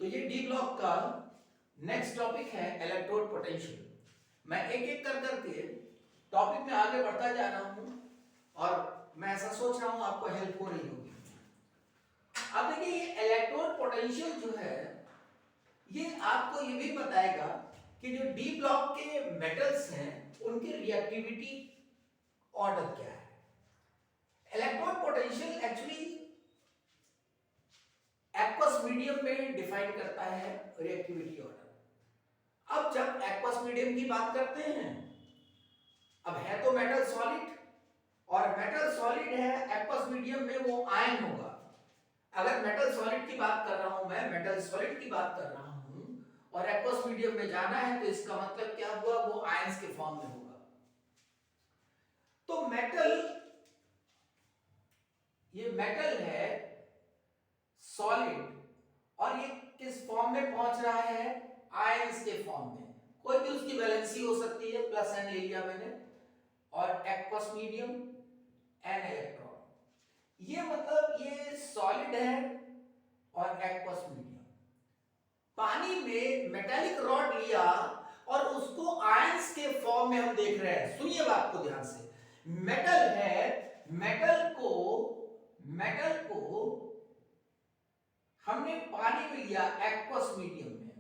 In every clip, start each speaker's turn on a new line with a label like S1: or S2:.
S1: तो ये D block का नेक्स्ट टॉपिक है इलेक्ट्रोड पोटेंशियल। मैं एक एक कर करके टॉपिक में आगे बढ़ता जा रहा हूं और मैं ऐसा सोच रहा हूं आपको हेल्प हो रही होगी। अब देखिए ये इलेक्ट्रोड पोटेंशियल जो है ये आपको ये भी बताएगा कि जो डी ब्लॉक के मेटल्स हैं उनकी रिएक्टिविटी ऑर्डर क्या है। Electrode potential actually aqueous medium में डिफाइन करता है रिएक्टिविटी ऑर्डर। अब जब एक्वस मीडियम की बात करते हैं, अब है तो मेटल सॉलिड और मेटल सॉलिड है एक्वस मीडियम में वो आयन होगा। अगर मेटल सॉलिड की बात कर रहा हूं, मैं मेटल सॉलिड की बात कर रहा हूं और एक्वस मीडियम में जाना है तो इसका मतलब क्या हुआ, वो आयंस के फॉर्म में होगा। तो ये मेटल है सॉलिड और ये किस फॉर्म में पहुंच रहा है, आयंस के फॉर्म में। कोई भी उसकी वैलेंसी हो सकती है, प्लस एन ले लिया मैंने, और एक्वस मीडियम एन इलेक्ट्रॉन। ये मतलब ये सॉलिड है और एक्वस मीडियम। पानी में मेटालिक रॉड लिया और उसको आयंस के फॉर्म में हम देख रहे हैं। सुनिए बात को ध्यान से, मेटल है, मेटल को हमने पानी में लिया एक्वस मीडियम में।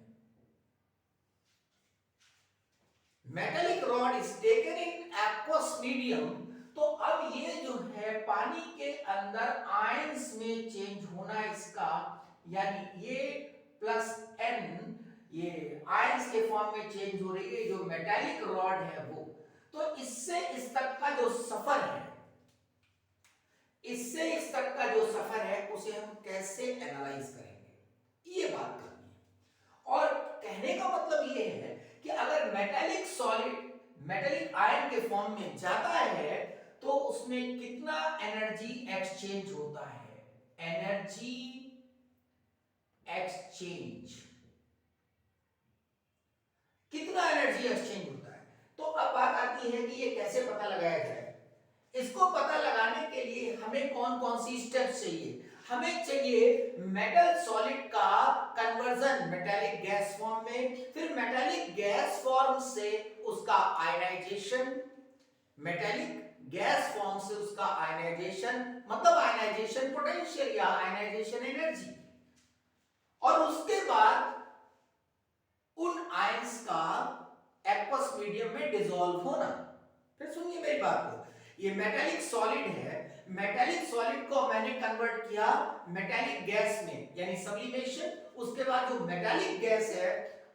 S1: Metallic rod is taken in aqueous medium. तो अब ये जो है पानी के अंदर आयंस में चेंज होना इसका, यानी ये प्लस एन ये आयंस के फॉर्म में चेंज हो रही है जो मेटालिक रॉड है वो। तो इससे इस तक का जो सफर है, इससे इस तक का जो सफर है उसे हम कैसे एनालाइज करेंगे, ये बात करनी है। और कहने का मतलब ये है कि अगर मेटालिक सॉलिड मेटालिक आयन के फॉर्म में जाता है तो उसमें कितना एनर्जी एक्सचेंज होता है, एनर्जी एक्सचेंज, कितना एनर्जी एक्सचेंज होता है। तो अब बात आती है कि ये कैसे पता लगाया जाए। इसको पता लगाने के लिए हमें कौन कौन सी स्टेप्स चाहिए। हमें चाहिए मेटल सॉलिड का कन्वर्जन मेटालिक गैस फॉर्म में, फिर मेटालिक गैस फॉर्म से उसका आयनाइजेशन, मेटालिक गैस फॉर्म से उसका आयनाइजेशन मतलब आयनाइजेशन पोटेंशियल या आयनाइजेशन एनर्जी, और उसके बाद उन आयंस का एक्वस मीडियम में डिसॉल्व होना। फिर सुनिए मेरी बात को, ये मेटालिक सॉलिड है, मेटालिक सॉलिड को मैंने कन्वर्ट किया मेटालिक गैस में यानी सब्लिमेशन। उसके बाद जो मेटालिक गैस है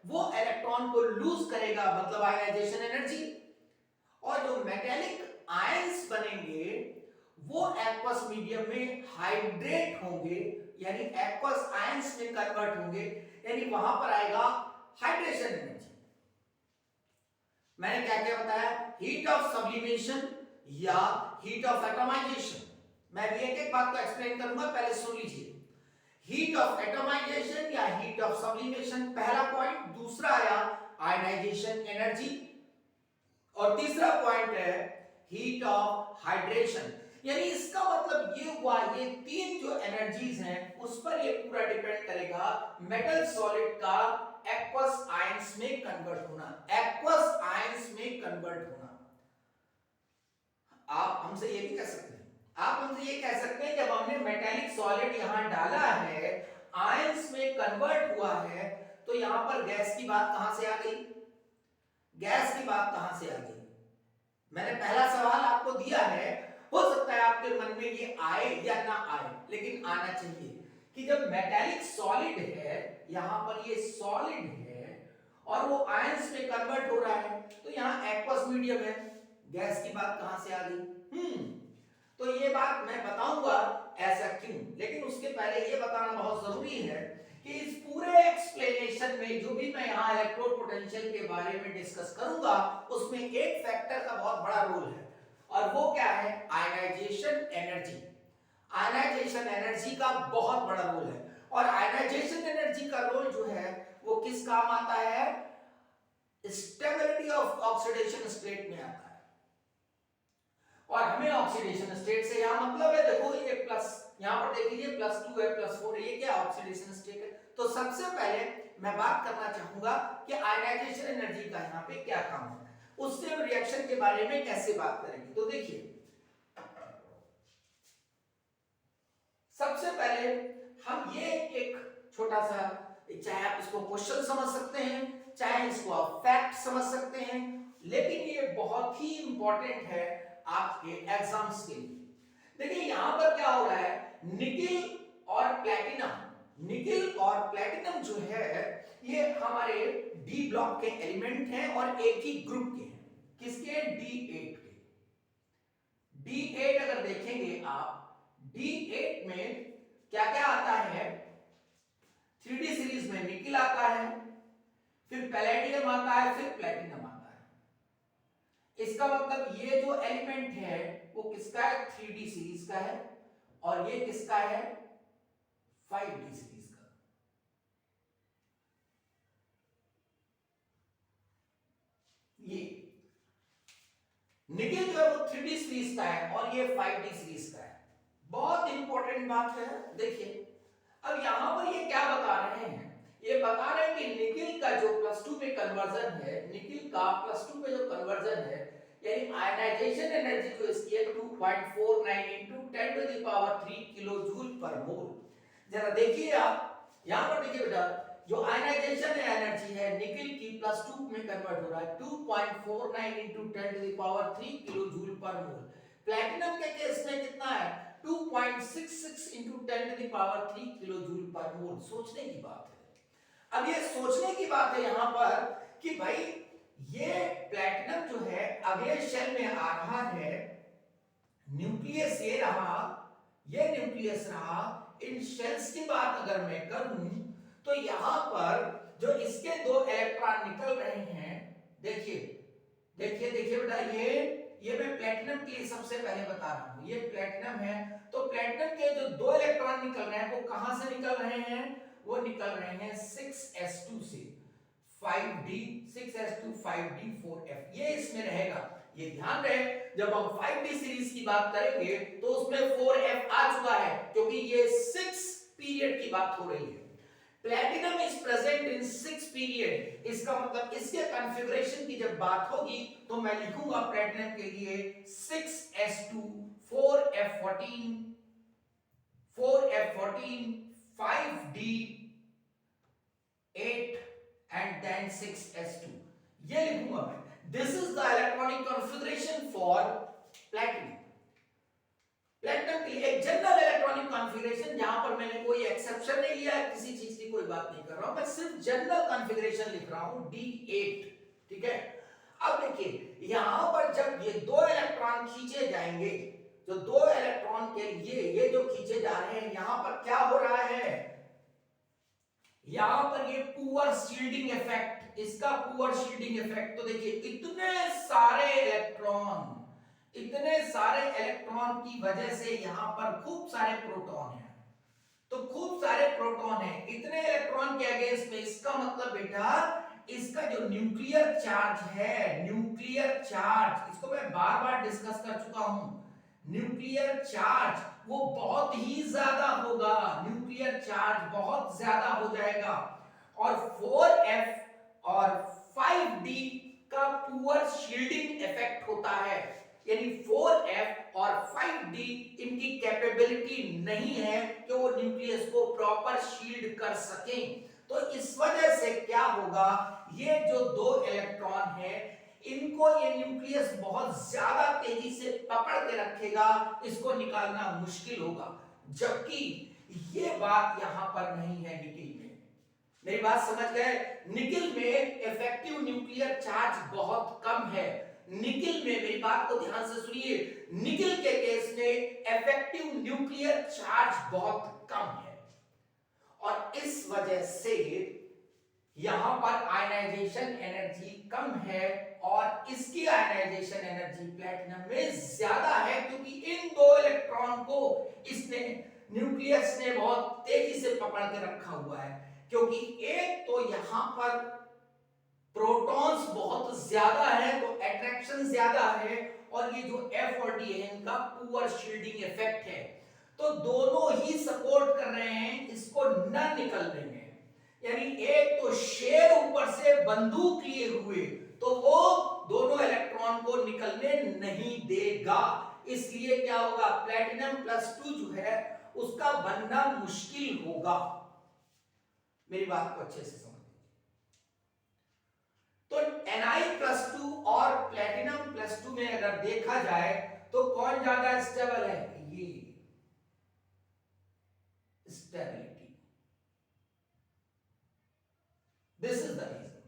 S1: वो इलेक्ट्रॉन को लूज करेगा मतलब आयनाइजेशन एनर्जी, और जो मेटालिक आयंस बनेंगे वो एक्वस मीडियम में हाइड्रेट होंगे यानी एक्वस आयंस में कन्वर्ट होंगे, यानी वहां पर आएगा हाइड्रेशन एनर्जी। मैंने क्या क्या बताया, हीट ऑफ सब्लिमेशन या हीट ऑफ एटमाइजेशन। मैं भी एक एक बात को एक्सप्लेन करूंगा, पहले सुन लीजिए। हीट ऑफ एटमाइजेशन या हीट ऑफ सब्लिमेशन पहला पॉइंट, दूसरा आया आयनाइजेशन एनर्जी, और तीसरा पॉइंट है हीट ऑफ हाइड्रेशन। यानी इसका मतलब ये हुआ ये तीन जो एनर्जीज हैं उस पर ये पूरा डिपेंड करेगा मेटल सॉलिड का एक्वस आयंस में कन्वर्ट होना, एक्वस आयंस में कन्वर्ट होना। आप हमसे ये भी कह सकते हैं, आप हमसे ये कह सकते हैं जब हमने मेटालिक सॉलिड यहां डाला है, आयंस में कन्वर्ट हुआ है, तो यहां पर गैस की बात कहां से आ गई, गैस की बात कहां से आ गई। मैंने पहला सवाल आपको दिया है, हो सकता है आपके मन में ये आए या ना आए, लेकिन आना चाहिए कि जब मेटालिक सॉलिड है, यहां पर ये सॉलिड है और वो आयंस में कन्वर्ट हो रहा है, तो यहां एक्वस मीडियम है, गैस की बात कहां से आ गई। तो ये बात मैं बताऊंगा ऐसा क्यों, लेकिन उसके पहले ये बताना बहुत जरूरी है कि इस पूरे एक्सप्लेनेशन में जो भी मैं यहां इलेक्ट्रोड पोटेंशियल के बारे में डिस्कस करूंगा उसमें एक फैक्टर का बहुत बड़ा रोल है, और वो क्या है, आयनाइजेशन एनर्जी। आयनाइजेशन एनर्जी का बहुत बड़ा रोल है, और आयनाइजेशन एनर्जी का रोल जो है वो किस काम आता है, स्टेबिलिटी ऑफ ऑक्सीडेशन स्टेट में आता है। और हमें ऑक्सीडेशन स्टेट से यहां मतलब है, देखो ये प्लस, यहां पर देख लीजिए +2 है +4 है, ये क्या ऑक्सीडेशन स्टेट है। तो सबसे पहले मैं बात करना चाहूंगा कि आयनाइजेशन एनर्जी का यहां पे क्या काम है, उससे रिएक्शन के बारे में कैसे बात करेंगे। तो देखिए सबसे पहले हम ये एक छोटा सा, चाहे आप इसको क्वेश्चन समझ सकते हैं, चाहे इसको आप फैक्ट समझ सकते हैं, लेकिन ये बहुत ही इंपॉर्टेंट है आपके एग्जाम्स के लिए। देखिए यहां पर क्या हो रहा है, निकिल और प्लैटिनम, निकिल और प्लैटिनम जो है ये हमारे डी ब्लॉक के एलिमेंट हैं और एक ही ग्रुप के हैं। किसके? D8 के। D8 अगर देखेंगे आप, D8 में क्या क्या आता है, 3D सीरीज में निकिल आता है, फिर पैलेडियम आता है, फिर प्लैटिनम आता है। इसका मतलब ये जो एलिमेंट है वो किसका है? 3D सीरीज का है, और ये किसका है? 5D सीरीज का। ये निकिल जो है वो 3D सीरीज का है और ये 5D सीरीज का है। बहुत इंपॉर्टेंट बात है। देखिए अब यहां पर ये क्या बता रहे हैं, ये बता रहे हैं कि निकिल का जो +2 में कन्वर्जन है, निकिल का +2 में जो कन्वर्जन है, यानी आयनाइजेशन एनर्जी जो इसकी है 2.49 into 10⁻³ किलो जूल पर मोल। जरा देखिए आप यहां पर, देखिए बेटा जो आयनाइजेशन एनर्जी है निकिल की +2 में कन्वर्ट हो रहा है 2.49 into 10⁻³ किलो जूल पर मोल। प्लैटिनम के केस में कितना है? 2.66 into 10⁻³ किलो जूल पर मोल। सोचने की बात है। अब ये सोचने की बात है यहां पर कि भाई ये प्लैटिनम जो है अगले शेल में आ रहा है, न्यूक्लियस ये रहा, ये न्यूक्लियस रहा। इन शेल्स की बात अगर मैं करूं तो यहां पर जो इसके 2 इलेक्ट्रॉन निकल रहे हैं, देखिए देखिए देखिए बेटा, ये मैं प्लैटिनम के लिए सबसे पहले बता रहा हूं, ये प्लैटिनम है। तो प्लैटिनम के जो 2 इलेक्ट्रॉन निकल रहे हैं वो कहां से निकल रहे हैं? वो निकल रहे हैं 6s2 से, 5d 6s2 5d 4f, ये इसमें रहेगा। ये ध्यान रहे जब हम 5d सीरीज की बात करेंगे तो उसमें 4f आ चुका है, क्योंकि ये 6 पीरियड की बात हो रही है। Platinum is present in 6 period, इसका मतलब इसके कॉन्फ़िगरेशन की जब बात होगी तो मैं लिखूंगा प्लैटिनम के लिए 6s2 4f14 4f14 5d 8 and then 6s2, ये लिखूंगा मैं। This is the electronic configuration for platinum. Platinum के लिए एक जनरल इलेक्ट्रॉनिक कॉन्फ़िगरेशन, जहां पर मैंने कोई एक्सेप्शन नहीं लिया है, किसी चीज की कोई बात नहीं कर रहा हूं, मैं सिर्फ जनरल कॉन्फ़िगरेशन लिख रहा हूं D8, ठीक है। अब देखिए यहां पर जब ये 2 इलेक्ट्रॉन खींचे जाएंगे, जो 2 इलेक्ट्रॉन के लिए ये जो खींचे जा रहे हैं, यहां पर क्या हो रहा है, यहां पर ये पुअर शील्डिंग इफेक्ट, इसका पुअर शील्डिंग इफेक्ट। तो देखिए इतने सारे इलेक्ट्रॉन, इतने सारे इलेक्ट्रॉन की वजह से यहां पर खूब सारे प्रोटॉन हैं। तो खूब सारे प्रोटॉन हैं इतने इलेक्ट्रॉन के अगेंस्ट में, इसका मतलब बेटा इसका जो न्यूक्लियर चार्ज है, न्यूक्लियर चार्ज, इसको मैं बार बार डिस्कस कर चुका हूं, न्यूक्लियर चार्ज वो बहुत ही ज्यादा होगा, न्यूक्लियर चार्ज बहुत ज्यादा हो जाएगा। और 4f और 5d का पुअर शील्डिंग इफेक्ट होता है, यानी 4f और 5d इनकी कैपेबिलिटी नहीं है कि वो न्यूक्लियस को प्रॉपर शील्ड कर सकें। तो इस वजह से क्या होगा, ये जो 2 इलेक्ट्रॉन है इनको ये न्यूक्लियस बहुत ज्यादा तेजी से पकड़ के रखेगा, इसको निकालना मुश्किल होगा। जबकि ये बात यहां पर नहीं है निकिल में। मेरी बात समझ गए? निकिल में इफेक्टिव न्यूक्लियर चार्ज बहुत कम है। निकिल में, मेरी बात को ध्यान से सुनिए, निकिल के केस में इफेक्टिव न्यूक्लियर चार्ज बहुत कम है, और इस वजह से यहां पर आयनाइजेशन एनर्जी कम है, और इसकी आयनाइजेशन एनर्जी प्लैटिनम में ज्यादा है, क्योंकि इन 2 इलेक्ट्रॉन को इसने, न्यूक्लियस ने बहुत तेजी से पकड़ के रखा हुआ है। क्योंकि एक तो यहां पर प्रोटॉन्स बहुत ज्यादा है तो अट्रैक्शन ज्यादा है, और ये जो F और D है इनका पुअर शील्डिंग इफेक्ट है, तो दोनों ही सपोर्ट कर रहे हैं इसको न निकलने में। यानी एक तो शेर ऊपर से बंदूक लिए हुए, तो वो दोनों इलेक्ट्रॉन को निकलने नहीं देगा। इसलिए क्या होगा, प्लेटिनम प्लस 2 जो है उसका बनना मुश्किल होगा। मेरी बात को अच्छे से समझ। तो Ni+2 और प्लेटिनम प्लस 2 में अगर देखा जाए तो कौन ज्यादा स्टेबल है, ये stability. This is the reason.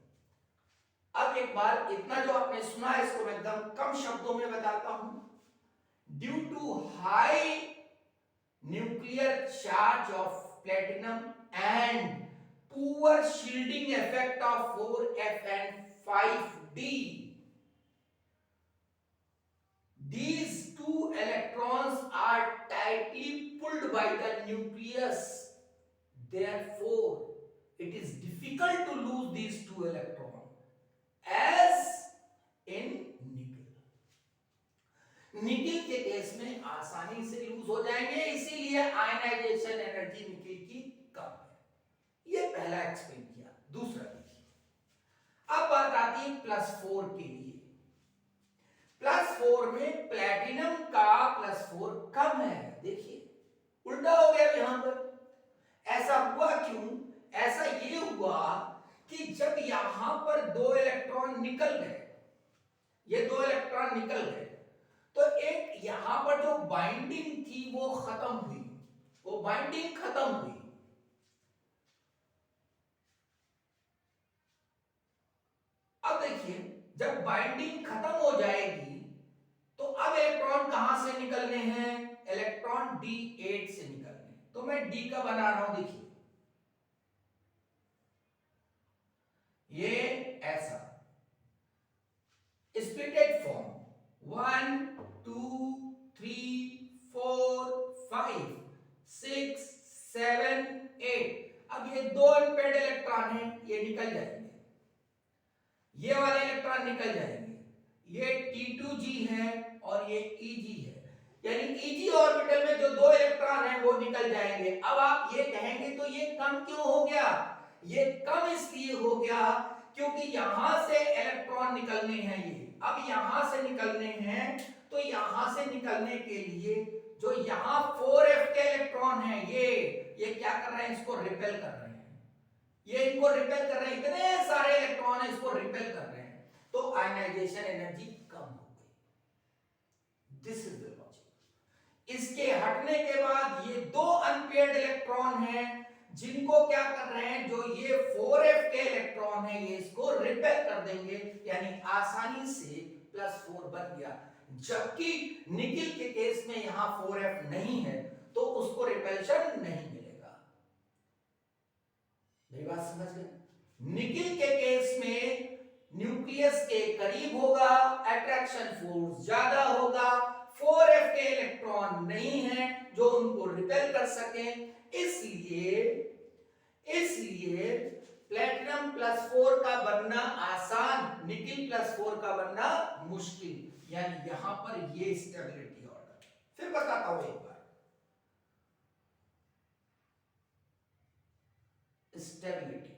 S1: अब एक बार इतना जो आपने सुना है इसको मैं एकदम कम शब्दों में बताता हूं। Due to high nuclear charge of platinum and poor shielding effect of 4f and 5d, these two electrons are tightly pulled by the nucleus, therefore it is difficult to lose these two electrons as in nickel। Nickel के case में आसानी से loose हो जाएंगे, इसीलिए ionization energy nickel की कम है। ये पहला एक्सप्लेन किया। दूसरा देखिए, अब बात आती है +4 के लिए। +4 में प्लेटिनम का +4 कम है। देखिए उल्टा हो गया यहां पर। ऐसा हुआ क्यों? ऐसा ये हुआ कि जब यहां पर 2 इलेक्ट्रॉन निकल गए, ये 2 इलेक्ट्रॉन निकल गए, तो एक यहां पर जो बाइंडिंग थी वो खत्म हुई, वो बाइंडिंग खत्म हुई। अब देखिए जब बाइंडिंग खत्म हो जाएगी तो अब इलेक्ट्रॉन कहां से निकलने हैं, इलेक्ट्रॉन D8 से निकलने। तो मैं D का बना रहा हूं, देखिए ये ऐसा स्प्लिटेड फॉर्म 1 2 3 4 5 6 7 8। अब ये 2 अनपेयर्ड इलेक्ट्रॉन हैं, ये निकल जाएंगे, ये वाले इलेक्ट्रॉन निकल जाएंगे। ये T2G है और ये EG है, यानी EG ऑर्बिटल में जो 2 इलेक्ट्रॉन हैं वो निकल जाएंगे। अब आप ये कहेंगे तो ये कम क्यों हो गया? ये कम इसलिए हो गया क्योंकि यहां से इलेक्ट्रॉन निकलने हैं, ये अब यहां से निकलने हैं, तो यहां से निकलने के लिए जो यहां 4f के इलेक्ट्रॉन हैं ये क्या कर रहे हैं, इसको रिपेल कर रहे हैं। ये इनको रिपेल कर रहे हैं, इतने सारे इलेक्ट्रॉन है इसको रिपेल कर रहे हैं, तो आयनाइजेशन एनर्जी कम हो गई। This is the logic. इसके हटने के बाद ये 2 अनपेयर्ड इलेक्ट्रॉन हैं जिनको क्या कर रहे हैं, जो ये 4f के इलेक्ट्रॉन है ये इसको रिपेल कर देंगे, यानी आसानी से +4 बन गया। जबकि निकिल के केस में यहां 4f नहीं है तो उसको रिपेल्शन नहीं मिलेगा। मेरी बात समझ गए? निकिल के केस में न्यूक्लियस के करीब होगा, अट्रैक्शन फोर्स ज्यादा होगा, 4f के इलेक्ट्रॉन नहीं है जो उनको रिपेल कर सके, इसलिए प्लेटिनम +4 का बनना आसान, निकिल +4 का बनना मुश्किल। यानी यहां पर ये स्टेबिलिटी ऑर्डर। फिर बताता हूं एक बार, स्टेबिलिटी,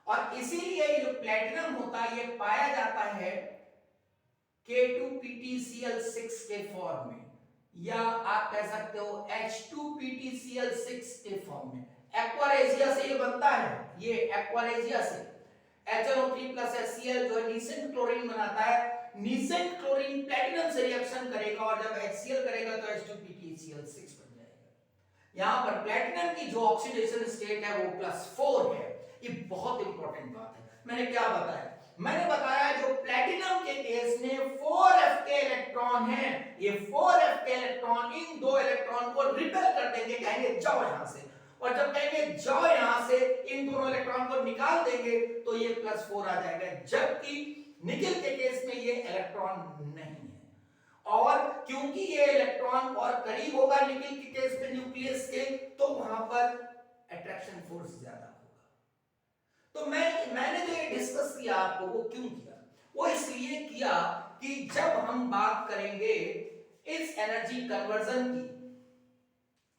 S1: और इसीलिए जो प्लेटिनम होता है ये पाया जाता है K2PtCl6 के फॉर्म में, या आप कह सकते हो H2PtCl6 के फॉर्म में। एक्वारेजिया से ये बनता है, ये एक्वारेजिया से HNO3+HCl जो है नीसेंट क्लोरीन बनाता है, नीसेंट क्लोरीन प्लेटिनम से रिएक्शन करेगा और जब HCl करेगा तो H2PtCl6 बन जाएगा। यहां पर प्लेटिनम की जो ऑक्सीडेशन स्टेट है वो +4 है। ये बहुत इंपॉर्टेंट बात है। मैंने क्या बताया? मैंने बताया जो प्लेटिनम के केस में 4f के इलेक्ट्रॉन हैं, ये 4f के इलेक्ट्रॉन इन 2 इलेक्ट्रॉन को रिपेल कर देंगे, कहेंगे जाओ यहां से, और जब कहेंगे जाओ यहां से इन दोनों इलेक्ट्रॉन को निकाल देंगे तो ये +4 आ जाएगा। जबकि निकिल के केस में ये इलेक्ट्रॉन नहीं है, और क्योंकि ये इलेक्ट्रॉन और करीब होगा निकिल के केस में न्यूक्लियस के, तो वहां पर अट्रैक्शन फोर्स ज्यादा होगा। तो मैंने जो ये डिस्कस किया आपको वो क्यों किया? वो इसलिए किया कि जब हम बात करेंगे इस एनर्जी कन्वर्जन की,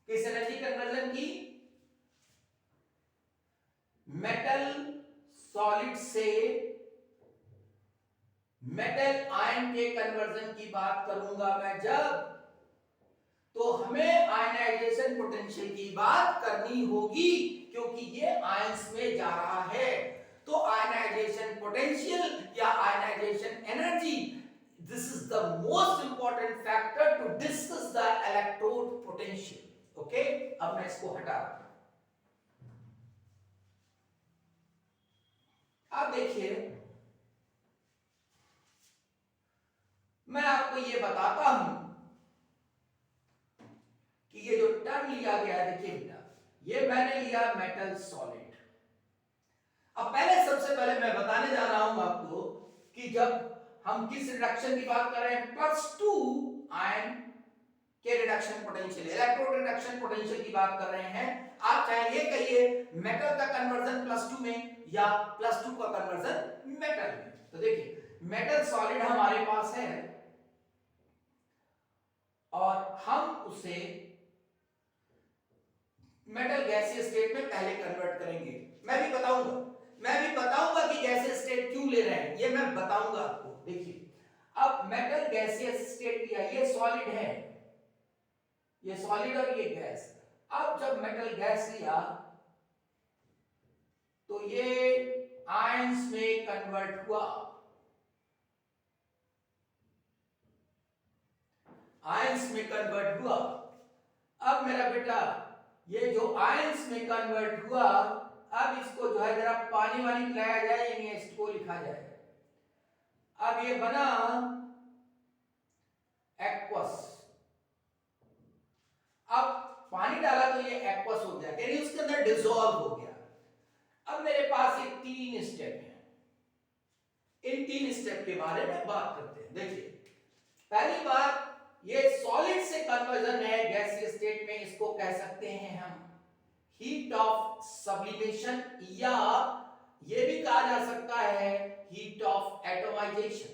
S1: किस एनर्जी कन्वर्जन की, मेटल सॉलिड से मेटल आयन के कन्वर्जन की बात करूंगा मैं जब, तो हमें आयनाइजेशन पोटेंशियल की बात करनी होगी, क्योंकि ये आयंस में जा रहा है। तो आयनाइजेशन पोटेंशियल या ionisation energy, this is the most important factor to discuss the electrode potential. Okay, अब मैं इसको हटा रहा हूं। अब देखिए, मैं आपको ये बताता हूं कि ये जो टर्म लिया गया है, देखिए बेटा, ये मैंने लिया मेटल सॉलिड। अब पहले, सबसे पहले मैं बताने जा रहा हूं आपको कि जब हम किस रिडक्शन की बात कर रहे हैं, +2 आयन के reduction potential, electrode reduction potential की बात कर रहे हैं। आप चाहे ये कहिए मेटल का कन्वर्जन +2 में या +2 का कन्वर्जन मेटल में। तो देखिए, मेटल सॉलिड हमारे पास है और हम उसे मेटल गैसीय स्टेट में पहले कन्वर्ट करेंगे। मैं भी बताऊंगा कि गैसीय स्टेट क्यों ले रहे हैं, ये मैं बताऊंगा आपको। देखिए, अब मेटल गैसीय स्टेट लिया, ये सॉलिड है, ये सॉलिड और ये गैस। अब जब मेटल गैस लिया तो ये आयंस में कन्वर्ट हुआ, आयंस में कन्वर्ट हुआ। अब मेरा बेटा, ये जो आयंस में कन्वर्ट हुआ, अब इसको जो है जरा पानी वानी पिलाया जाए, यानी इसको लिखा जाए। अब ये बना एक्वस। अब पानी डाला तो ये एक्वस हो गया, यानी उसके अंदर डिसॉल्व हो गया। अब मेरे पास ये 3 स्टेप हैं। इन 3 स्टेप के बारे में बात करते हैं। देखिए, पहली बात, ये सॉलिड से कन्वर्जन है गैसीय स्टेट में, इसको कह सकते हैं हम हीट ऑफ सब्लिमेशन, या ये भी कहा जा सकता है हीट ऑफ एटमाइजेशन।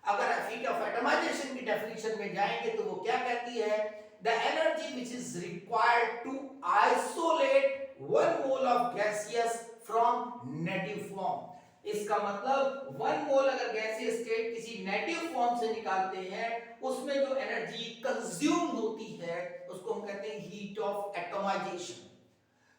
S1: अगर हीट ऑफ एटमाइजेशन की डेफिनेशन में जाएंगे तो वो क्या कहती है, the energy which is required to isolate 1 mole of gaseous from native form. इसका मतलब 1 मोल अगर गैसीय स्टेट किसी नेटिव फॉर्म से निकालते हैं, उसमें जो एनर्जी कंज्यूम होती है उसको हम कहते हैं हीट ऑफ एटमाइजेशन।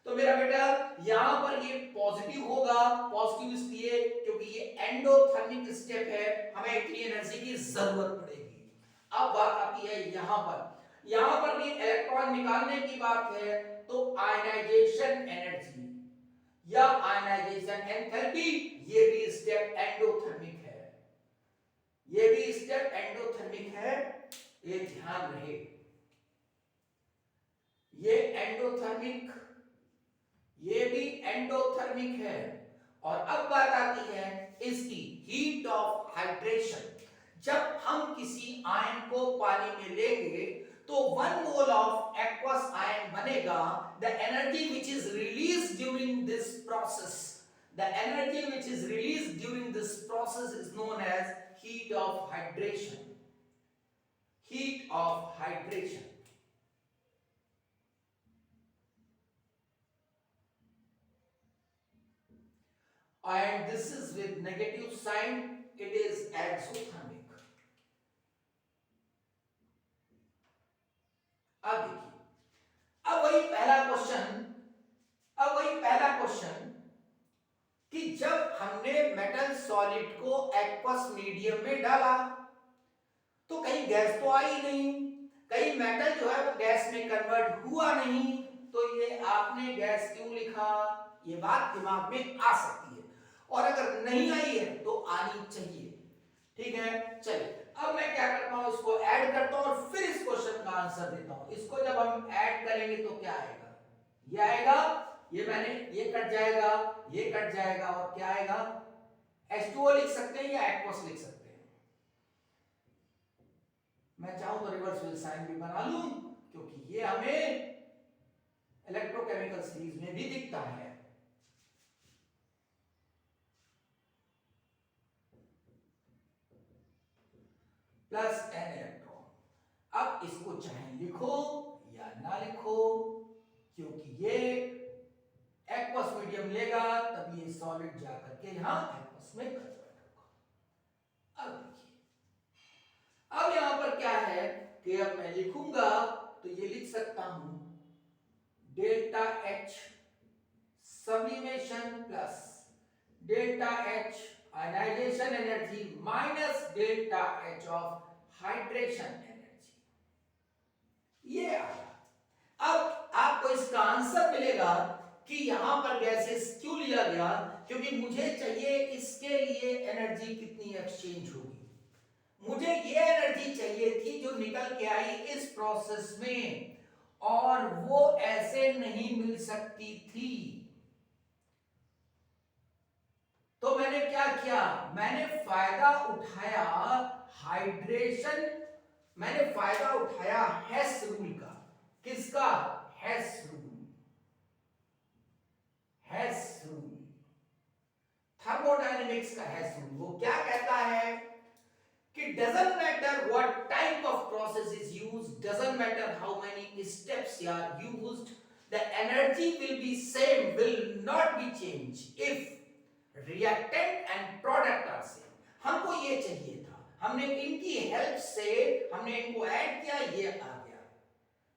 S1: तो मेरा बेटा, यहां पर ये पॉजिटिव होगा, पॉजिटिव इसलिए क्योंकि ये एंडोथर्मिक स्टेप है, हमें इतनी एनर्जी की जरूरत पड़ेगी। अब बात आती है यहां पर भी इलेक्ट्रॉन निकालने की बात है, तो आयनाइजेशन एनर्जी या आयनाइजेशन एंथैल्पी, ये भी स्टेप एंडोथर्मिक है, ये भी स्टेप एंडोथर्मिक है, ये ध्यान रहे। ये एंडोथर्मिक, ये भी एंडोथर्मिक है। और अब बात आती है इसकी हीट ऑफ हाइड्रेशन। जब हम किसी आयन को पानी में लेंगे तो 1 मोल ऑफ एक्वस आयन बनेगा। The energy which is release during this process, the energy which is release during this process is known as heat of hydration, heat of hydration. And this is with negative sign, it is exothermic. अब देखिए, अब वही पहला question कि जब हमने metal solid को aqueous medium में डाला तो कहीं गैस तो आई नहीं, कहीं मेटल जो है वो गैस में कन्वर्ट हुआ नहीं, तो ये आपने गैस क्यों लिखा, ये बात दिमाग में आ सकती है। और अगर नहीं आई है तो आनी चाहिए। ठीक है, चलिए अब मैं क्या करता हूं, इसको ऐड करता हूं और फिर इस क्वेश्चन का आंसर देता हूं। इसको जब हम ऐड करेंगे तो क्या आएगा, ये आएगा, ये मैंने ये कट जाएगा, ये कट जाएगा, और क्या आएगा, H2O लिख सकते हैं या एक्वस लिख सकते हैं। मैं चाहूं तो रिवर्सिबल साइन भी बना लूं, क्योंकि ये हमें इलेक्ट्रोकेमिकल सीरीज में भी दिखता है। Plus n electron. अब इसको चाहे लिखो या ना लिखो, क्योंकि ये एक्वस मीडियम लेगा तब ये सॉलिड जाकर के यहां एक्वस में कन्वर्ट होगा। अब देखिए, अब यहां पर क्या है कि अब मैं लिखूंगा तो ये लिख सकता हूं delta H sublimation plus delta H ionisation energy minus delta H of hydration energy, ये आया। अब आपको इसका आंसर मिलेगा कि यहां पर गैसेस क्यों लिया गया, क्योंकि मुझे चाहिए इसके लिए एनर्जी कितनी एक्सचेंज होगी। मुझे ये एनर्जी चाहिए थी जो निकल के आई इस प्रोसेस में, और वो ऐसे नहीं मिल सकती थी। तो मैंने क्या किया, मैंने फायदा उठाया हाइड्रेशन, मैंने फायदा उठाया हेस रूल का। किसका? हेस रूल। हेस रूल, थर्मोडायनेमिक्स का हेस रूल। वो क्या कहता है कि doesn't matter what type of process is used, doesn't matter how many steps are used, the energy will be same, will not be changed if reactant and product are same. हमको ये चाहिए था, हमने इनकी हेल्प से हमने इनको add किया, ये आ गया,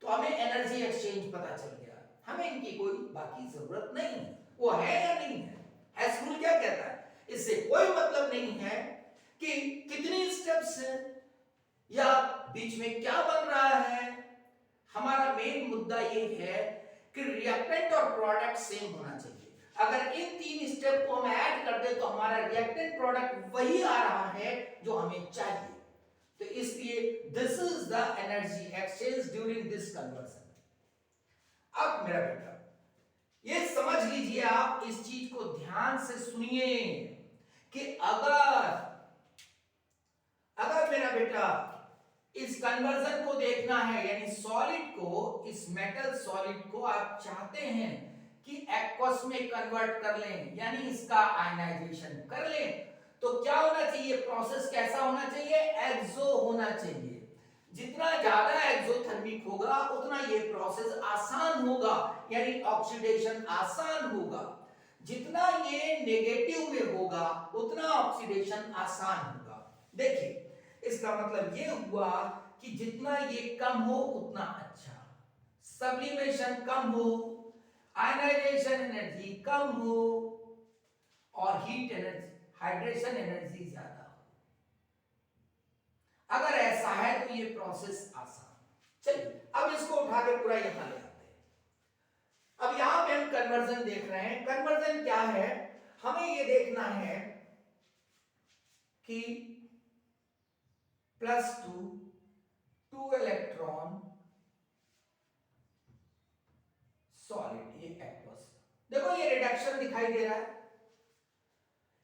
S1: तो हमें एनर्जी एक्सचेंज पता चल गया। हमें इनकी कोई बाकी जरूरत नहीं है, वो है या नहीं है। हेस रूल क्या कहता है, इससे कोई मतलब नहीं है कि कितनी स्टेप्स हैं या बीच में क्या बन रहा है। हमारा मेन मुद्दा ये है कि रिएक्टेंट और प्रोडक्ट सेम होना चाहिए। अगर इन तीन स्टेप को हम ऐड कर दे तो हमारा रिएक्टेंट प्रोडक्ट वही आ रहा है जो हमें चाहिए। तो इसलिए this is the energy exchange during this conversion. अब मेरा बेटा ये समझ लीजिए, आप इस चीज को ध्यान से सुनिए कि अगर मेरा बेटा इस कन्वर्जन को देखना है, यानी सॉलिड को, इस मेटल सॉलिड को आप चाहते हैं कि एक्वस में कन्वर्ट कर लें, यानी इसका आयनाइजेशन कर लें, तो क्या होना चाहिए, प्रोसेस कैसा होना चाहिए, एक्सो होना चाहिए। जितना ज्यादा एक्सोथर्मिक होगा उतना ये प्रोसेस आसान होगा, यानी ऑक्सीडेशन आसान होगा। जितना ये नेगेटिव में होगा उतना ऑक्सीडेशन आसान होगा। देखिए, इसका मतलब ये हुआ कि जितना ये कम हो उतना अच्छा, सब्लिमेशन कम हो, आयनाइजेशन एनर्जी कम हो, और हीट एनर्जी, हाइड्रेशन एनर्जी ज्यादा हो। अगर ऐसा है तो ये प्रोसेस आसान। चलिए अब इसको उठा के पूरा यहां ले आते हैं। अब यहां पे हम कन्वर्जन देख रहे हैं। कन्वर्जन क्या है, हमें ये देखना है कि +2 इलेक्ट्रॉन सॉलिड, ये एक्वस। देखो ये रिडक्शन दिखाई दे रहा है,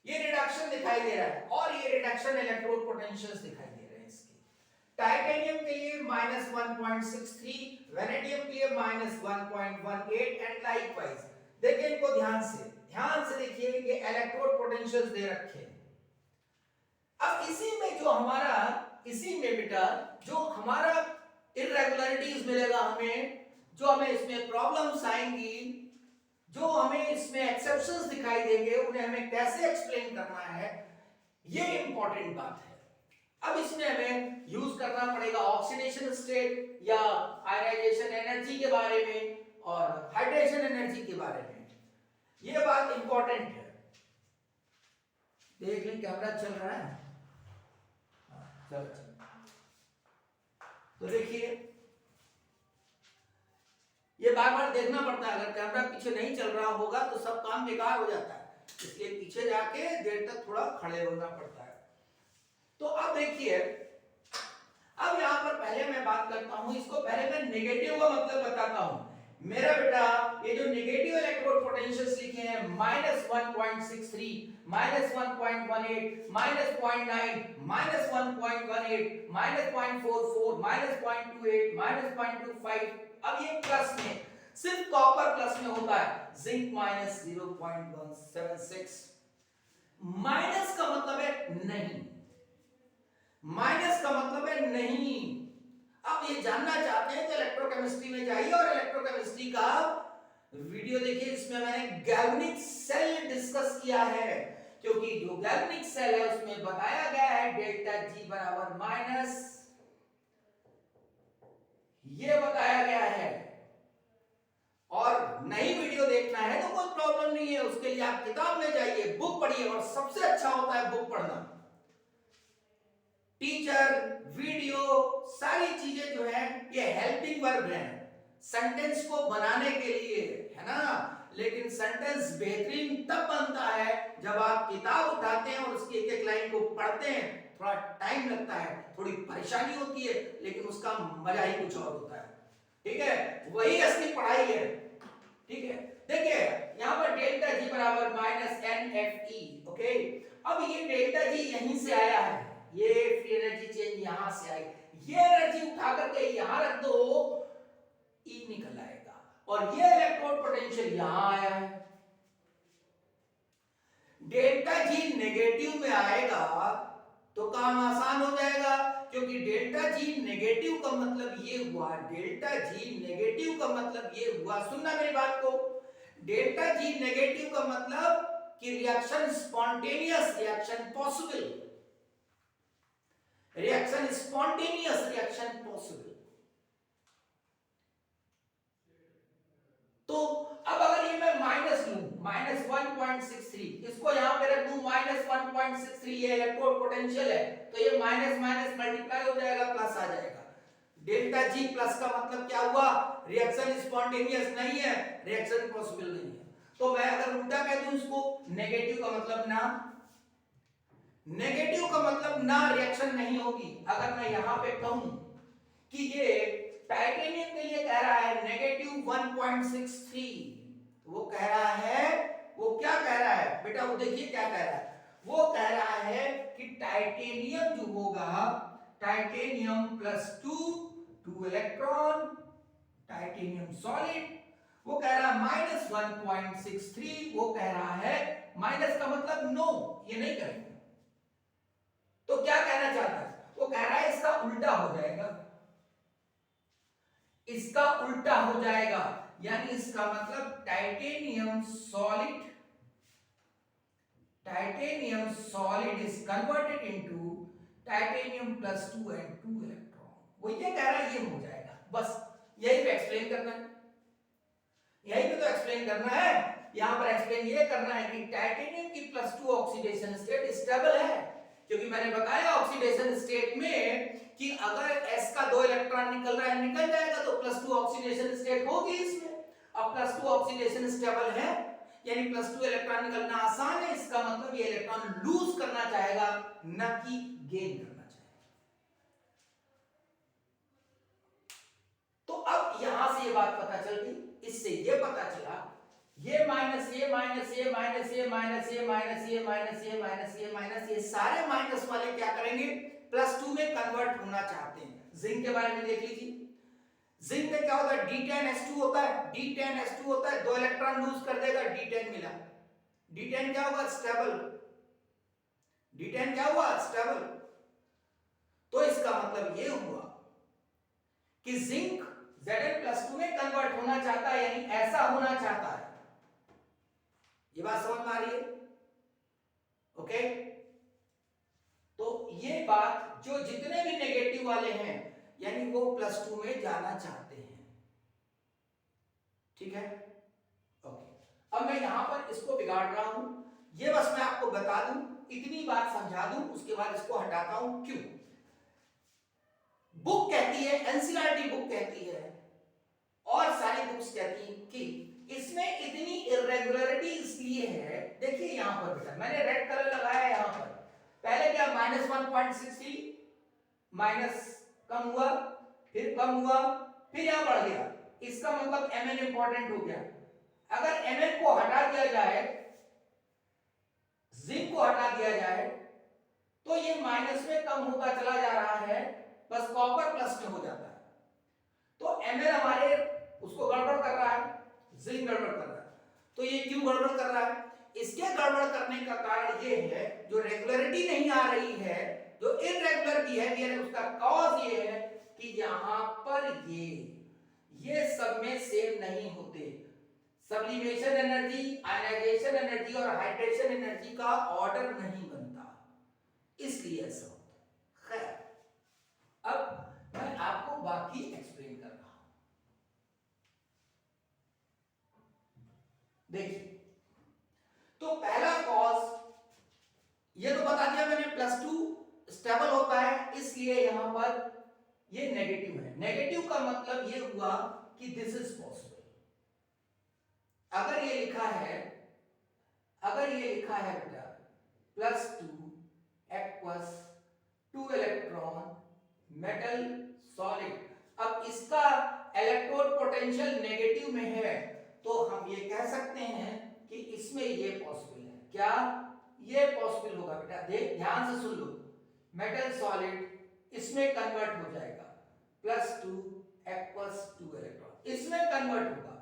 S1: ये रिडक्शन दिखाई दे रहा है, और ये रिडक्शन इलेक्ट्रोड पोटेंशियल्स दिखाई दे रहे हैं इसके। टाइटेनियम के लिए -1.63, वेनेडियम के लिए -1.18 एंड लाइकवाइज। देखिए इनको ध्यान से देखिए, ये इलेक्ट्रोड पोटेंशियल्स दे रखे हैं। अब इसी में बेटा जो हमारा इरेगुलरिटीज मिलेगा हमें, जो हमें इसमें प्रॉब्लम्स आएंगी, जो हमें इसमें एक्सेप्शंस दिखाई देंगे, उन्हें हमें कैसे एक्सप्लेन करना है, ये इंपॉर्टेंट बात है। अब इसमें हमें यूज करना पड़ेगा ऑक्सीडेशन स्टेट या आयनाइजेशन एनर्जी के बारे में और हाइड्रेशन एनर्जी के बारे में। ये बात इंपॉर्टेंट है। देख लें कैमरा चल रहा है, चल। तो देखिए ये बार बार देखना पड़ता है, अगर कैमरा पीछे नहीं चल रहा होगा तो सब काम बेकार हो जाता है, इसलिए पीछे जाके देर तक थोड़ा खड़े होना पड़ता है। तो अब देखिए, अब यहां पर पहले मैं बात करता हूं, इसको पहले मैं नेगेटिव का मतलब बताता हूं। मेरा बेटा ये जो नेगेटिव इलेक्ट्रोड पोटेंशियल्स लिखे हैं, -1.63, -1.18, -0.9, -1.18, -0.44, -0.28, -0.25। अब ये प्लस में, सिर्फ कॉपर प्लस में होता है, जिंक -0.176। माइनस का मतलब है नहीं, माइनस का मतलब है नहीं। आप ये जानना चाहते हैं तो इलेक्ट्रोकेमिस्ट्री में जाइए और इलेक्ट्रोकेमिस्ट्री का वीडियो देखिए, इसमें मैंने गैल्वेनिक सेल डिस्कस किया है, क्योंकि जो गैल्वेनिक सेल है उसमें बताया गया है डेल्टा जी बराबर माइनस, ये बताया गया है। और नई वीडियो देखना है तो कोई प्रॉब्लम नहीं है, उसके लिए आप किताब में जाइए, बुक पढ़िए, और सबसे अच्छा होता है बुक पढ़ना। टीचर, वीडियो, सारी चीजें जो है ये हेल्पिंग वर्ब है सेंटेंस को बनाने के लिए, है ना। लेकिन सेंटेंस बेहतरीन तब बनता है जब आप किताब उठाते हैं और उसकी एक एक लाइन को पढ़ते हैं। थोड़ा टाइम लगता है, थोड़ी परेशानी होती है, लेकिन उसका मजा ही कुछ और होता है। ठीक है, वही असली पढ़ाई है। ठीक है, देखिए यहां पर डेल्टा जी बराबर minus n F E. Okay, अब ये डेल्टा जी यहीं से आया है, ये फ्री एनर्जी चेंज यहां से आई, ये एनर्जी उठा करके यहां रख दो, ई निकल आएगा, और ये इलेक्ट्रोड पोटेंशियल यहां आया है। डेल्टा जी नेगेटिव में आएगा तो काम आसान हो जाएगा, क्योंकि डेल्टा जी नेगेटिव का मतलब ये हुआ, डेल्टा जी नेगेटिव का मतलब ये हुआ, सुनना मेरी बात को, डेल्टा जी नेगेटिव का मतलब कि reaction spontaneous, reaction possible, reaction spontaneous, reaction possible. तो अब अगर ये मैं माइनस लूं, माइनस 1.63, इसको यहां पे रख दूं माइनस 1.63, ये इलेक्ट्रोड पोटेंशियल है, तो ये माइनस माइनस मल्टीप्लाई हो जाएगा, प्लस आ जाएगा। डेल्टा जी प्लस का मतलब क्या हुआ, रिएक्शन स्पॉन्टेनियस नहीं है, रिएक्शन पॉसिबल नहीं है। तो मैं अगर उल्टा कह दूं इसको, नेगेटिव का मतलब ना, नेगेटिव का मतलब ना रिएक्शन नहीं होगी। अगर मैं यहां पे कहूं कि ये टाइटेनियम के लिए कह रहा है नेगेटिव 1.63, वो कह रहा है, वो क्या कह रहा है बेटा, वो देखिए क्या कह रहा है, वो कह रहा है कि टाइटेनियम जो होगा, titanium plus 2 electron, titanium solid, वो कह रहा है माइनस 1.63, वो कह रहा है माइनस का मतलब नो, ये नहीं करेंगे। तो क्या कहना चाहता है, वो कह रहा है इसका उल्टा हो जाएगा, इसका उल्टा हो जाएगा, यानी इसका मतलब titanium solid, titanium solid is converted into titanium plus 2 and 2 electron, वो ये कह रहा है ये हो जाएगा। बस यही पे एक्सप्लेन करना है, यही पे तो एक्सप्लेन करना है, यहां पर एक्सप्लेन ये करना है कि टाइटेनियम की प्लस 2 ऑक्सीडेशन स्टेट स्टेबल है, क्योंकि मैंने बताया ऑक्सीडेशन स्टेट में कि अगर s का 2 इलेक्ट्रॉन निकल रहा है, निकल जाएगा, तो प्लस 2 ऑक्सीडेशन स्टेट होगी इसमें। अब प्लस 2 ऑक्सीडेशन स्टेबल है, यानी प्लस 2 इलेक्ट्रॉन निकलना आसान है, इसका मतलब ये इलेक्ट्रॉन लूज करना चाहेगा, न कि गेन करना चाहेगा। तो अब यहां से ये बात पता चल गई, इससे ये पता चला ये माइनस, ये माइनस, ये माइनस, ये माइनस, ये माइनस, ये माइनस, ये माइनस, ये माइनस, ये सारे माइनस वाले क्या करेंगे, प्लस 2 में कन्वर्ट होना चाहते हैं। जिंक के बारे में देख लीजिए, जिंक में क्या होता है, D10S2 होता है, D10S2 होता है, 2 इलेक्ट्रॉन लूज कर देगा, D10 मिला, D10 क्या होगा, स्टेबल, D10 क्या हुआ, स्टेबल। तो इसका मतलब ये हुआ कि जिंक Zn+2 में कन्वर्ट होना चाहता है, यानी ऐसा होना चाहता है। ये बात समझ में आ रही है, ओके। तो ये बात, जो जितने भी नेगेटिव वाले हैं, यानी वो प्लस 2 में जाना चाहते हैं, ठीक है, ओके। अब मैं यहां पर इसको बिगाड़ रहा हूं, ये बस मैं आपको बता दूं, इतनी बात समझा दूं, उसके बाद इसको हटाता हूं। क्यों, बुक कहती है, एनसीईआरटी बुक कहती है और सारी बुक्स कहती हैं कि इसमें इतनी इरेगुलरिटी इसलिए है, देखिए यहां पर बेटा मैंने रेड कलर लगाया है यहां पर, पहले क्या माइनस 1.63, माइनस कम हुआ, फिर कम हुआ, फिर यहां बढ़ गया, इसका मतलब Mn इंपॉर्टेंट हो गया। अगर Mn को हटा दिया जाए, जिंक को हटा दिया जाए, तो ये माइनस में कम होता चला जा रहा है, बस कॉपर प्लस में हो जाता है। तो Mn हमारे उसको गड़बड़ कर रहा है, जिंक गड़बड़ कर रहा है। तो ये क्यों गड़बड़ कर रहा है, इसके गड़बड़ करने का कारण ये है, जो रेगुलरिटी नहीं आ रही है, जो इरेगुलर बिहेवियर है उसका कॉज ये है कि यहां पर ये सब में सेम नहीं होते। सब्लिमेशन एनर्जी, आयनाइजेशन एनर्जी और हाइड्रेशन एनर्जी का ऑर्डर नहीं बनता, इसलिए ऐसा होता है। खैर, अब मैं आपको बाकी एक्सप्लेन कर रहा हूं। देखिए, तो पहला कॉज ये तो बता दिया मैंने, +2 स्टेबल होता है, इसलिए यहां पर ये नेगेटिव है। नेगेटिव का मतलब ये हुआ कि दिस इज पॉसिबल। अगर ये लिखा है बेटा +2 एक्वस 2 इलेक्ट्रॉन मेटल सॉलिड, अब इसका इलेक्ट्रोड पोटेंशियल नेगेटिव में है, तो हम ये कह सकते हैं कि इसमें ये पॉसिबल है। क्या ये पॉसिबल होगा बेटा? देख ध्यान से सुन लो, मेटल सॉलिड इसमें कन्वर्ट हो जाएगा, +2 एक्वस 2 इलेक्ट्रॉन इसमें कन्वर्ट होगा।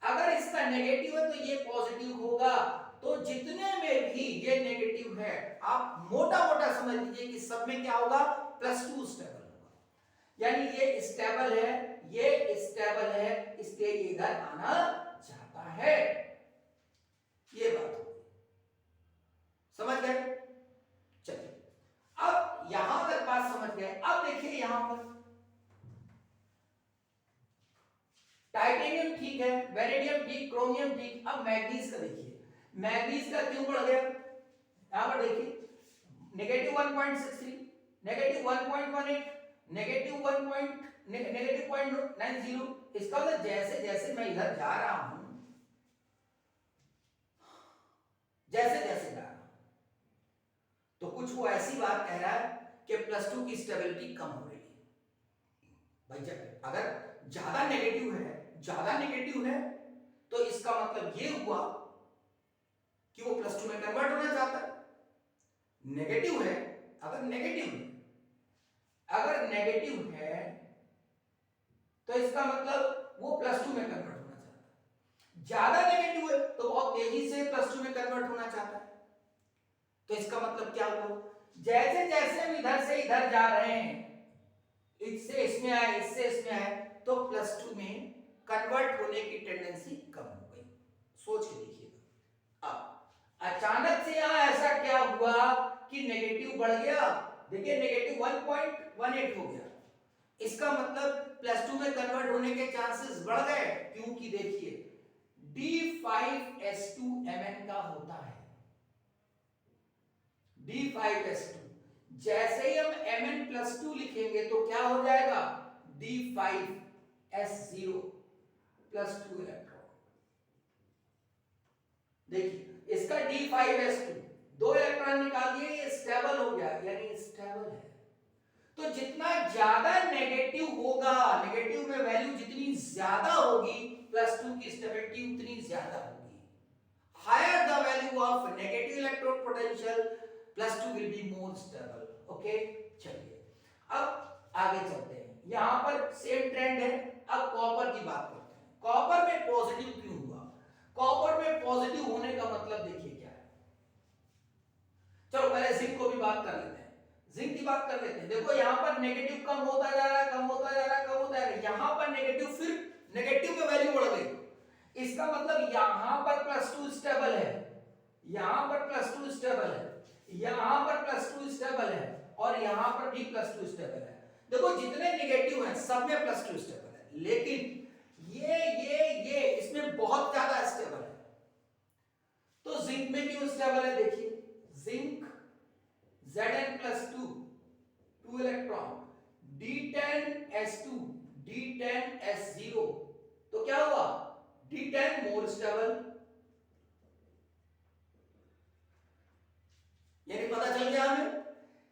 S1: अगर इसका नेगेटिव है तो ये पॉजिटिव होगा, तो जितने में भी ये नेगेटिव है आप मोटा मोटा समझ लीजिए कि सब में क्या होगा, +2 स्टेबल होगा। यानी ये स्टेबल है, ये स्टेबल है, इसलिए ये इधर आना चाहता है। ये बात हो गई, समझ गए? चलिए, अब यहां तक बात समझ गए। अब देखिए यहां पर टाइटेनियम ठीक है, वेनेडियम ठीक, क्रोमियम ठीक। अब मैग्नीज का देखिए, मैग्नीज का क्यों बढ़ गया? यहां पर देखिए -1.63, -1.18, -0.90। इसका मतलब जैसे जैसे मैं इधर जा रहा हूं, जैसे जैसे जा रहा हूं, तो कुछ वो ऐसी बात कह रहा है कि +2 की स्टेबिलिटी कम हो रही है। भाई अगर ज्यादा नेगेटिव है तो इसका मतलब ये हुआ कि वो +2 में कन्वर्ट होना चाहता है। नेगेटिव है, अगर नेगेटिव है तो इसका मतलब वो +2 में कन्वर्ट होना चाहता है। ज्यादा नेगेटिव है तो बहुत तेजी से +2 में कन्वर्ट होना चाहता है। तो इसका मतलब क्या हुआ? जैसे जैसे हम इधर से इधर जा रहे हैं, इससे इसमें आए, इससे इसमें आए, तो +2 में कन्वर्ट होने की टेंडेंसी कम हो गई। सोच के देखिएगा। अब अचानक से यहां ऐसा क्या हुआ कि नेगेटिव बढ़ गया। देखिए -1.18 हो गया, इसका मतलब +2 में कन्वर्ट होने के चांसेस बढ़ गए, क्योंकि देखिए D5S2Mn का होता है। D5S2, जैसे ही हम Mn+2 लिखेंगे तो क्या हो जाएगा, D5S0 +2 इलेक्ट्रॉन। देखिए इसका D5S2 2 इलेक्ट्रॉन निकाल दिए, ये स्टेबल हो गया, यानी स्टेबल है। तो जितना ज्यादा नेगेटिव होगा, नेगेटिव में वैल्यू जितनी ज्यादा होगी, +2 की स्टेबिलिटी उतनी ज्यादा होगी। Higher the value of negative electrode potential, +2 will be more stable. Okay, चलिए अब आगे चलते हैं। यहां पर सेम ट्रेंड है। अब कॉपर की बात करते हैं। कॉपर में पॉजिटिव क्यों हुआ? कॉपर में पॉजिटिव होने का मतलब देखिए क्या है। चलो पहले जिंक को भी बात कर लेते हैं। जिंक की बात कर लेते हैं। देखो यहां पर नेगेटिव कम होता जा रहा है, कम होता जा रहा है, कम होता जा रहा है। यहां पर नेगेटिव, फिर नेगेटिव में वैल्यू बढ़ गई। इसका मतलब यहां पर +2 स्टेबल है, यहां पर +2 स्टेबल है, यहां पर +2 स्टेबल है, और यहां पर भी +2 स्टेबल है। देखो जितने नेगेटिव हैं सब में +2 स्टेबल है, लेकिन ये इसमें बहुत ज्यादा स्टेबल है। तो जिंक में क्यों स्टेबल है? देखिए zinc Zn+2 2 electron, D10S2 D10S0, तो क्या हुआ, D10 मोर स्टेबल। यानी पता चल गया हमें।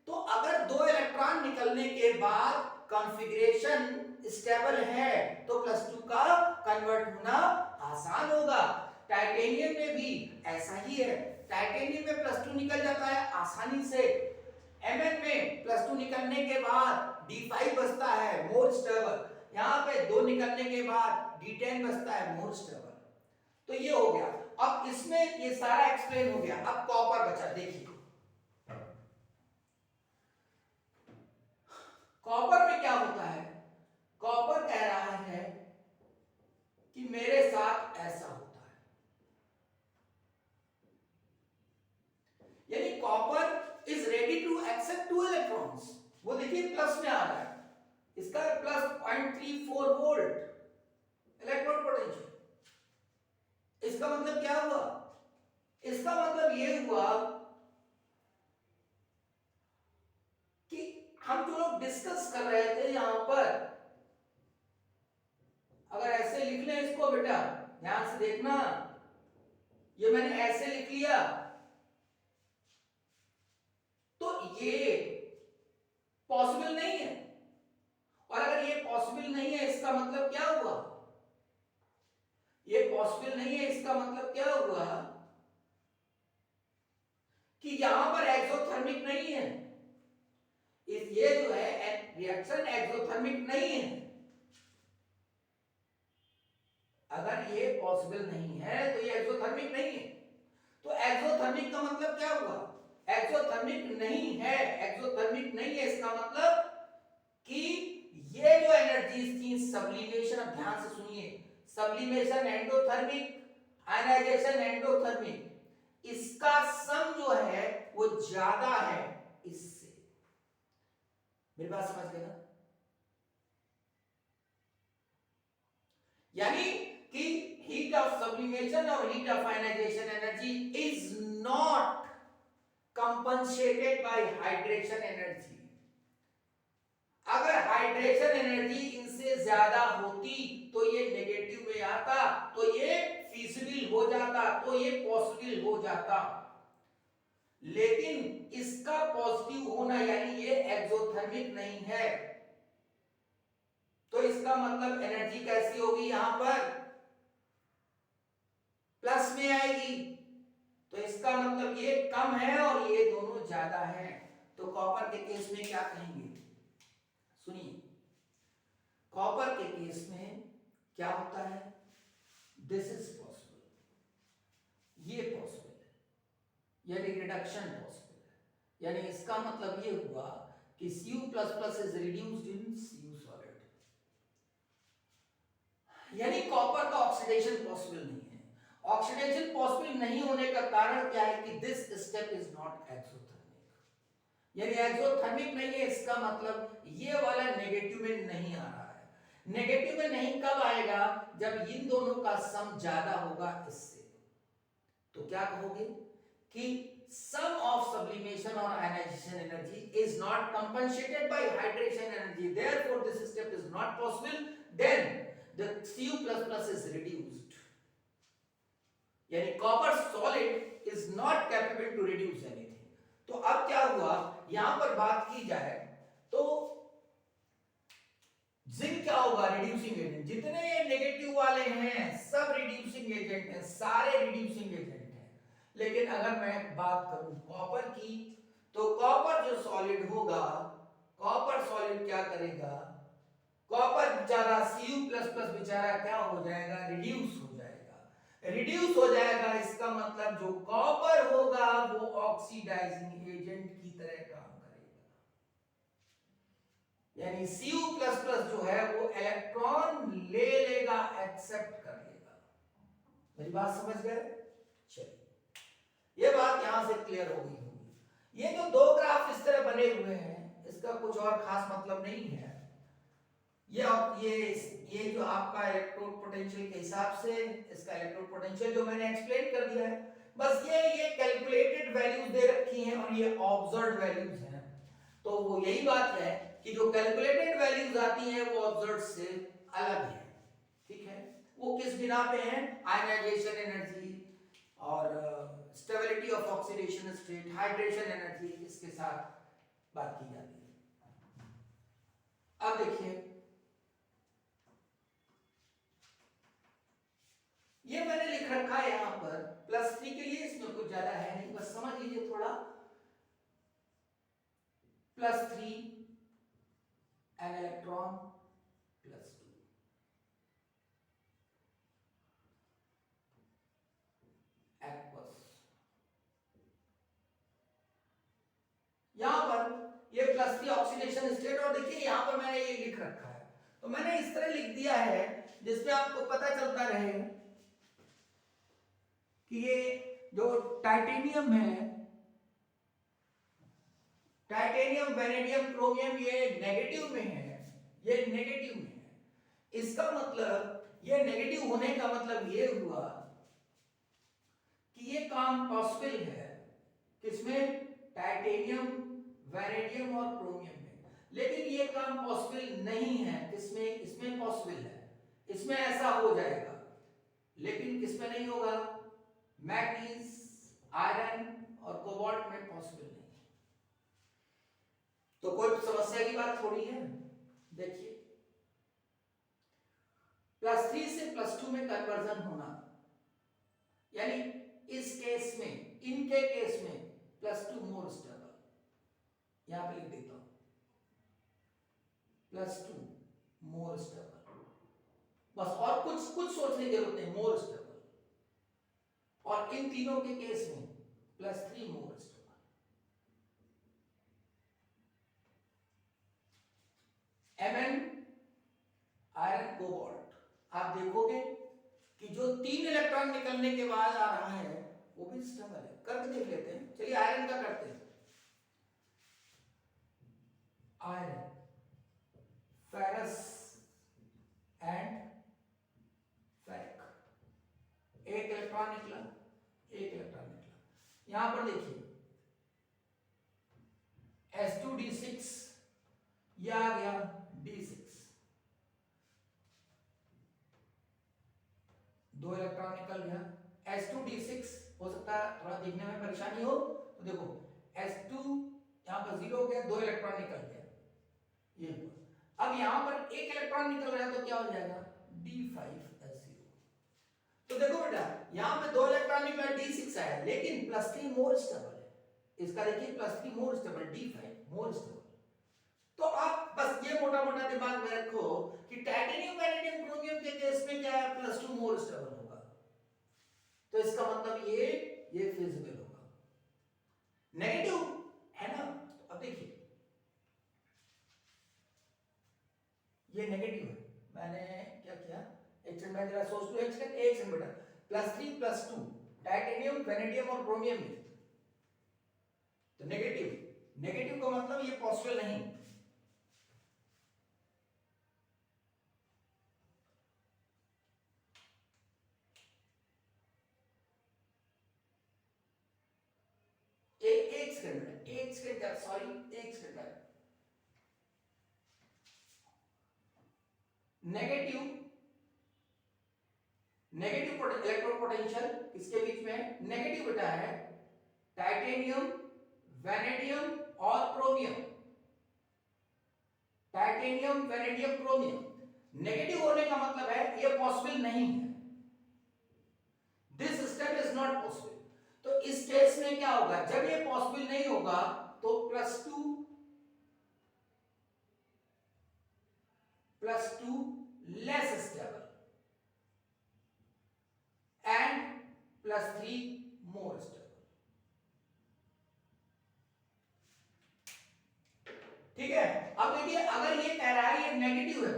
S1: तो अगर 2 इलेक्ट्रॉन निकलने के बाद कॉन्फ़िगरेशन स्टेबल है तो +2 का कन्वर्ट होना आसान होगा। टाइटेनियम में भी ऐसा ही है। टाइटेनियम में +2 निकल जाता है आसानी से। Mn में +2 निकलने के बाद D5 बचता है, मोर स्टेबल। यहां पे 2 निकलने के बाद D10 बचता है, मोर स्टेबल। तो ये हो गया। अब इसमें ये सारा एक्सप्लेन हो गया। अब कॉपर बचा। देखिए कॉपर में क्या होता है, कॉपर कह रहा है कि मेरे साथ ऐसा होता है, यानी copper is ready to accept 2 electrons. वो देखिए प्लस में आ रहा है, इसका प्लस 0.34 वोल्ट इलेक्ट्रॉन पोटेंशियल। इसका मतलब क्या हुआ, इसका मतलब ये हुआ कि हम जो लोग डिस्कस कर रहे थे यहां पर, अगर ऐसे लिख लें इसको बेटा, ध्यान से देखना, ये मैंने ऐसे लिख लिया तो ये पॉसिबल नहीं है, और अगर ये पॉसिबल नहीं है इसका मतलब क्या हुआ, ये पॉसिबल नहीं है इसका मतलब क्या हुआ कि यहां पर एक्सोथर्मिक नहीं है, ये जो है रिएक्शन एक्सोथर्मिक नहीं है। अगर ये पॉसिबल नहीं है तो ये एक्सोथर्मिक नहीं है, तो एक्सोथर्मिक का मतलब क्या हुआ, एक्सोथर्मिक नहीं है, एक्सोथर्मिक नहीं है इसका मतलब कि ये जो एनर्जीज थी सब्लिमेशन, अब ध्यान से सुनिए, सब्लिमेशन एंडोथर्मिक, आयनाइजेशन एंडोथर्मिक, इसका सम जो है वो ज्यादा है इससे। मेरी बात समझ गए ना, यानी कि हीट ऑफ सब्लिमेशन और heat of ionisation energy is not compensated by hydration energy. अगर हाइड्रेशन एनर्जी इनसे ज्यादा होती तो ये नेगेटिव में आता, तो ये फीजिबल हो जाता, तो ये पॉसिबल हो जाता, लेकिन इसका पॉजिटिव होना यानी ये एक्सोथर्मिक नहीं है, तो इसका मतलब एनर्जी कैसी होगी, यहां पर प्लस में आएगी, तो इसका मतलब ये कम है और ये दोनों ज्यादा है। तो कॉपर के केस में क्या कहेंगे, सुनिए, कॉपर के केस में क्या होता है, दिस इज पॉसिबल, ये पॉसिबल है, यानी रिडक्शन पॉसिबल है, यानी इसका मतलब ये हुआ कि Cu++ is reduced in Cu solid, यानी कॉपर का ऑक्सीडेशन पॉसिबल नहीं है। ऑक्सीडेशन पॉसिबल नहीं होने का कारण क्या है कि this step is not exothermic, यानी एक्सोथर्मिक नहीं है, इसका मतलब ये वाला नेगेटिव में नहीं आ रहा है। नेगेटिव में नहीं कब आएगा, जब इन दोनों का सम ज्यादा होगा इससे। तो क्या कहोगे कि sum of sublimation or ionization energy is not compensated by hydration energy, therefore this step is not possible, then the Cu++ is reduced, यानी copper solid is not capable to reduce anything. तो अब क्या हुआ, यहां पर बात की जाए तो जिंक क्या होगा, रिड्यूसिंग एजेंट, जितने ये नेगेटिव वाले हैं सब रिड्यूसिंग एजेंट हैं, सारे रिड्यूसिंग एजेंट हैं। लेकिन अगर मैं बात करूं कॉपर की, तो कॉपर जो सॉलिड होगा, कॉपर सॉलिड क्या करेगा, कॉपर बेचारा Cu++ बेचारा क्या हो जाएगा, रिड्यूस हो जाएगा, रिड्यूस हो जाएगा, इसका मतलब जो कॉपर होगा वो ऑक्सीडाइजिंग एजेंट की तरह काम करेगा, यानी Cu++ जो है वो इलेक्ट्रॉन ले लेगा, एक्सेप्ट कर लेगा। मेरी बात समझ गए, चलिए ये बात यहां से क्लियर हो गई होगी। ये जो दो ग्राफ इस तरह बने हुए हैं इसका कुछ और खास मतलब नहीं है, ये जो आपका इलेक्ट्रोड पोटेंशियल के हिसाब से इसका इलेक्ट्रोड पोटेंशियल जो मैंने एक्सप्लेन कर दिया है, बस ये कैलकुलेटेड वैल्यूज दे रखी हैं और ये ऑब्जर्व्ड वैल्यूज हैं। तो वो यही बात है कि जो कैलकुलेटेड वैल्यूज आती हैं वो ऑब्जर्व्ड से अलग है, ठीक है। वो किस बिना पे हैं, आयनाइजेशन एनर्जी और stability of oxidation state, hydration energy, इसके साथ बात की जाती है। अब देखिए ये मैंने लिख रखा है यहां पर +3 के लिए, इसमें कुछ ज्यादा है नहीं, बस समझ लीजिए थोड़ा, +3 एन इलेक्ट्रॉन +2, एक्वस, यहां पर ये +3 ऑक्सीडेशन स्टेट, और देखिए यहाँ पर मैंने ये लिख रखा है, तो मैंने इस तरह लिख दिया है जिसमें आपको पता चलता रहे कि ये जो टाइटेनियम है, टाइटेनियम, वेनेडियम, क्रोमियम, ये नेगेटिव में है, ये नेगेटिव में है। इसका मतलब ये नेगेटिव होने का मतलब ये हुआ कि ये काम पॉसिबल है किसमें, टाइटेनियम, वेनेडियम और क्रोमियम में, लेकिन ये काम पॉसिबल नहीं है किसमें, इसमें पॉसिबल है, इसमें ऐसा हो जाएगा, लेकिन किसमें नहीं होगा, मैग्नीज, आयरन और कोबाल्ट में पॉसिबल नहीं। तो कोई समस्या की बात थोड़ी है। देखिए +3 से +2 में कन्वर्जन होना, यानी इस केस में, इनके केस में +2 मोर स्टेबल, यहां पे लिख देता हूं +2 मोर स्टेबल, बस, और कुछ सोचने की जरूरत नहीं, मोर स्टेबल। और इन तीनों के केस में +3 more stable. Mn iron cobalt, आप देखोगे कि जो 3 इलेक्ट्रॉन निकलने के बाद आ रहा है वो भी स्टेबल है। करके देख लेते हैं, चलिए आयरन का करते हैं। आयरन, फेरस एंड फेरिक, एक इलेक्ट्रॉन निकला, एक इलेक्ट्रॉन निकला। यहां पर देखिए S2D6, यह आ गया D6, 2 इलेक्ट्रॉन निकल गया। S2D6 हो सकता है थोड़ा देखने में परेशानी हो, तो देखो S2 यहां पर 0 हो गया, 2 इलेक्ट्रॉन निकल गया, ये हुआ। अब यहां पर एक इलेक्ट्रॉन निकल रहा है तो क्या हो जाएगा, D5S0। तो देखो बेटा यहां पे 2 इलेक्ट्रॉन निकला, D6 आया, लेकिन +3 मोर स्टेबल है, इसका देखिए +3 more stable, D5 more stable. तो आप बस ये मोटा मोटा दिमाग में रखो कि टाइटेनियम, वेनेडियम, क्रोमियम के केस में क्या है, +2 मोर स्टेबल होगा, तो इसका मतलब ये फिजिबल होगा। नेगेटिव है ना, तो अब देखिए ये नेगेटिव है, मैंने क्या किया, एक सेकंड में जरा सोच लो, एक सेकंड बेटा, +3 +2 टाइटेनियम, वेनेडियम और क्रोमियम में, तो नेगेटिव का मतलब ये पॉसिबल नहीं। एक सेकंड सॉरी, एक सेकंड। नेगेटिव इलेक्ट्रॉन पोटेंशियल इसके बीच में नेगेटिव बेटा है टाइटेनियम, वेनेडियम और chromium, titanium, vanadium, chromium. Negative होने का मतलब है ये पॉसिबल नहीं है, this step is not possible. तो इस केस में क्या होगा, जब ये पॉसिबल नहीं होगा तो +2 less stable and +3 more stable. ठीक है, अब देखिए अगर ये कह रहा है ये नेगेटिव है,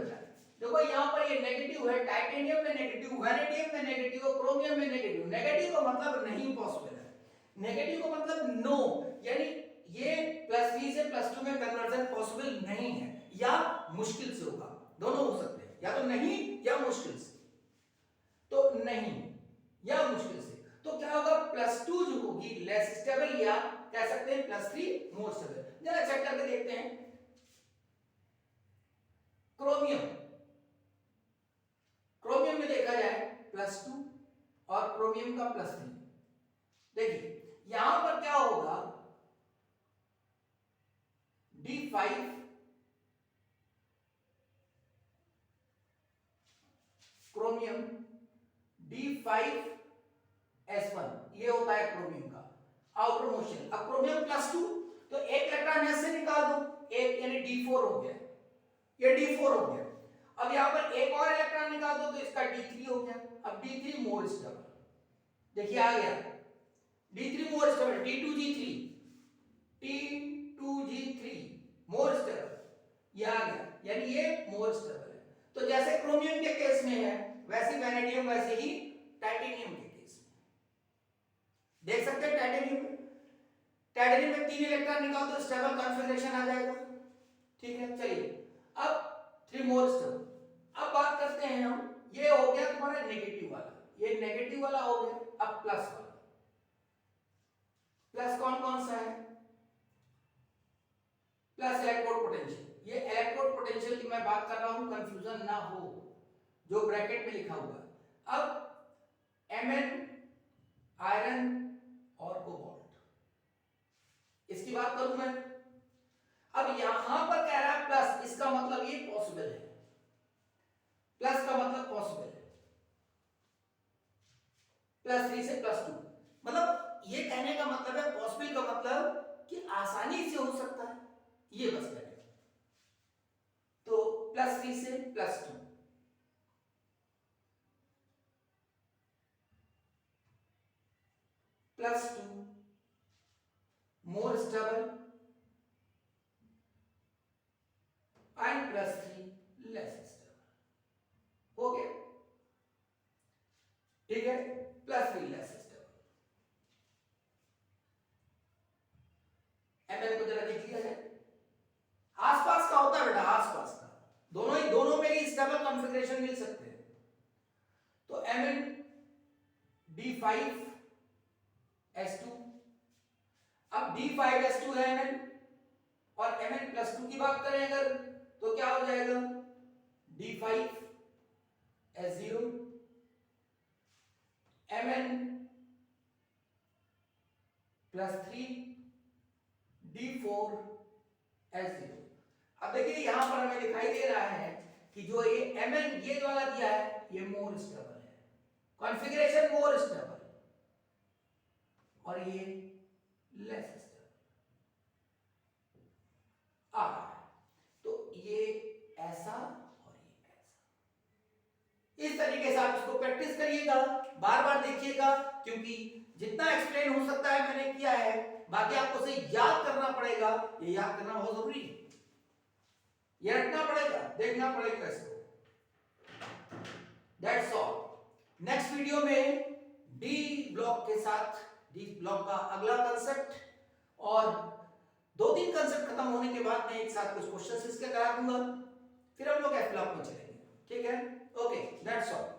S1: देखो यहां पर ये नेगेटिव है, टाइटेनियम में नेगेटिव, वेनेडियम में नेगेटिव, क्रोमियम में नेगेटिव। नेगेटिव का मतलब नहीं पॉसिबल है, नेगेटिव का मतलब नो, यानी ये +3 से +2 में कन्वर्जन पॉसिबल नहीं है, या मुश्किल से होगा, दोनों हो सकते हैं, या तो नहीं या मुश्किल से। तो नहीं या मुश्किल से, तो क्या होगा, +2 जो होगी लेस स्टेबल, या कह सकते हैं +3 मोर स्टेबल। जरा चेक करके देखते हैं। क्रोमियम में देखा जाए +2 और क्रोमियम का +3, देखिए यहां पर क्या होगा, D5 क्रोमियम, D5S1, ये होता है क्रोमियम का आउटर मोशन। अब क्रोमियम +2, तो एक इलेक्ट्रॉन यहां से निकाल दो, एक यानी D4 हो गया, ये D4 हो गया। अब यहां पर एक और इलेक्ट्रॉन निकाल दो तो इसका D3 हो गया। अब D3 मोर स्टेबल, देखिए आ गया D3 more stable, T2G3, T2G3 more stable, ये आ गया, यानी ये मोर स्टेबल है। तो जैसे क्रोमियम के केस में है वैसे वैनेडियम, वैसे ही टाइटेनियम के केस में देख सकते हैं। टाइटेनियम में 3 इलेक्ट्रॉन निकाल तो स्टेबल कॉन्फ़िगरेशन आ जाएगा, ठीक है। चलिए अब 3 मोर स्टेबल। अब बात करते हैं हम, ये हो गया तुम्हारा नेगेटिव वाला, ये नेगेटिव वाला हो गया। अब प्लस वाला, प्लस कौन कौन सा है? Plus electrode potential. ये इलेक्ट्रोड पोटेंशियल की मैं बात कर रहा हूं, कंफ्यूजन ना हो, जो ब्रैकेट में लिखा हुआ है। अब Mn आयरन और कोबाल्ट, इसकी बात करूं मैं। अब यहां पर कह रहा है प्लस, इसका मतलब ये पॉसिबल है, प्लस का मतलब पॉसिबल है, +3 से +2, मतलब ये कहने का मतलब है, पॉसिबल का मतलब कि आसानी से हो सकता है, ये बस कहने का। तो +3 से +2, +2 more stable and +3 less stable, हो गया, ठीक है। +3 लेस स्टेबल। Mn को जरा देख लिया जाए, आसपास का होता है बेटा, आसपास का, दोनों में ही स्टेबल कॉन्फ़िगरेशन मिल सकते हैं। तो Mn D5 S2, अब D5S2 है Mn, और Mn+2 की बात करें अगर तो क्या हो जाएगा? D5S0 Mn+3 D4S0। अब देखिए यहां पर हमें दिखाई दे रहा है कि जो ये Mn ये वाला दिया है ये मोर स्टेबल है, कॉन्फ़िगरेशन मोर स्टेबल, और ये लेस स्टेबल आ रहा है। तो ये ऐसा और ये ऐसा, इस तरीके से आप इसको प्रैक्टिस करिएगा, बार बार देखिएगा, क्योंकि जितना एक्सप्लेन हो सकता है मैंने किया है, बाकी आपको उसे याद करना पड़ेगा। ये याद करना बहुत जरूरी है, ये रखना पड़ेगा, देखना पड़ेगा इसको। That's all. नेक्स्ट वीडियो में डी ब्लॉक के साथ, डी ब्लॉक का अगला कंसेप्ट, और 2-3 कंसेप्ट खत्म होने के बाद मैं एक साथ कुछ क्वेश्चंस इसके करा दूंगा, फिर हम लोग एफ ब्लॉक में चलेंगे, ठीक है। Okay, that's all.